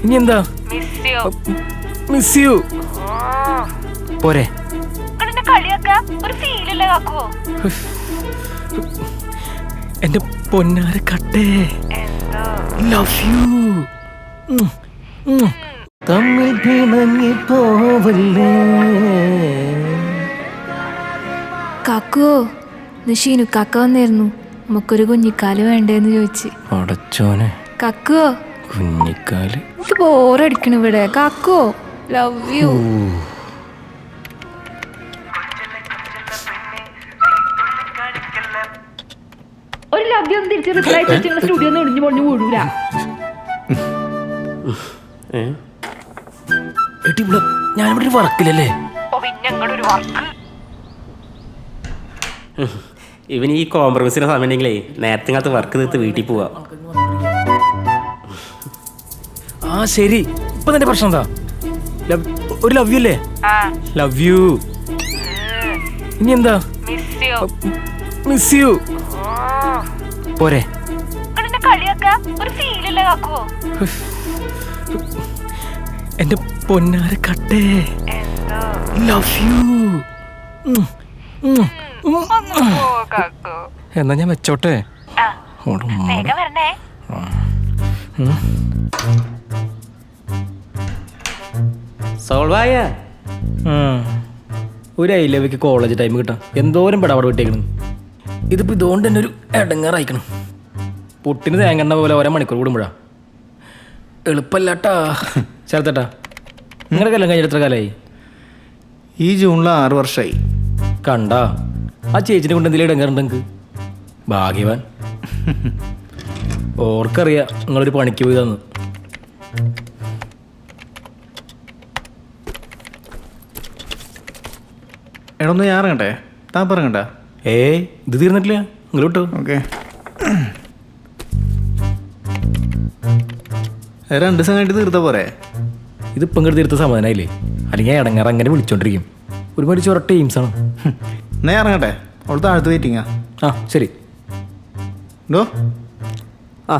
ഇനി എന്താ miss you പോരെ എന്റെ പൊന്നാര കട്ടേ ലവ് യു തമ്മിൽ പിണങ്ങി പോവല്ലേ കാക്കോ ഷീനു കാക്ക വന്നായിരുന്നു. നമുക്കൊരു കുഞ്ഞിക്കാല് വേണ്ടേന്ന് ചോദിച്ച്. അടച്ചോനെ കാക്കോ കുഞ്ഞിക്കാല് എനിക്ക് ബോറടിക്കണ ഇവിടെ. കാക്കോ ലവ് യു. ഒരു ലവ് യു തിരിച്ച് റിപ്ലൈ ചെയ്ത് സ്റ്റുഡിയോ ഒടിഞ്ഞു പൊളിഞ്ഞു കൂടൂല. ഞാനിവിടെ വർക്കില്ലല്ലേ. ഇവന് ഈ കോംപ്രമൈസിന് സമയം ഉണ്ടെങ്കിലേ നേരത്തെ കാലത്ത് വർക്ക് തീർത്ത് വീട്ടിൽ പോവാ. ആ ശരി, ഇപ്പൊ നിന്റെ പ്രശ്നം എന്താ? ഒരു ലവ് യു അല്ലേ? Love you. ഇനി എന്താ മിസ് യു പോരെ. എന്റെ പൊന്നാര കട്ടേ ലവ് യു. എന്നാ ഞാൻ വെച്ചോട്ടെ. സോൾവായ ഒരു ഐ ലവിക്ക് കോളേജ് ടൈം കിട്ടാം. എന്തോരം പെടാപാട് വിട്ടേക്കണം. ഇതിപ്പോ ഇതുകൊണ്ട് തന്നെ ഒരു ഇടങ്ങാറായിക്കണം. പുട്ടിന് തേങ്ങണ്ട പോലെ ഓരോ മണിക്കൂർ കൂടുമ്പോഴാ. എളുപ്പല്ലാട്ടാ. ചേർത്തേട്ടാ, നിങ്ങളുടെ കല്യാണം കഴിഞ്ഞ എത്ര കാലമായി? ഈ ജൂണിൽ 6 വർഷമായി. കണ്ടാ, ആ ചേച്ചിനെ കൊണ്ട് എന്തെങ്കിലും ഇടങ്ങാറുണ്ടെങ്കിൽ ഭാഗ്യവാൻ. ഓർക്കറിയാ നിങ്ങളൊരു പണിക്ക് പോയി തന്നു. എടാ ഒന്ന് ഞാൻ ഇറങ്ങട്ടെ, താൻ പറയണ്ട. ഇത് തീർന്നിട്ടില്ല, നിങ്ങൾ വിട്ടോ. ഓക്കെ, 2 ദിവസം കഴിഞ്ഞിട്ട് തീർത്ത പോരെ? ഇതിപ്പം ഇങ്ങോട്ട് തീർത്ത സമാധാനമായില്ലേ? അല്ലെങ്കിൽ ഇടങ്ങാറ് അങ്ങനെ വിളിച്ചോണ്ടിരിക്കും. ഒരുപാട് ചൊറ ടീംസാണ്. എന്നാ ഞാൻ ഇറങ്ങട്ടെ, അവൾ താഴത്ത് വെയിറ്റിങ്ങാ. ആ ശരി. ഡോ ആ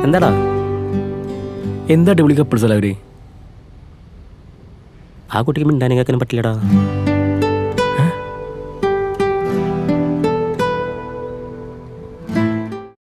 എന്താടാ? എന്താ അടിപൊളി കപ്പിൾസ് അല്ല അവര്? ആ കുട്ടിക്ക് മിണ്ടാനും കേൾക്കാനും പറ്റില്ലടാ.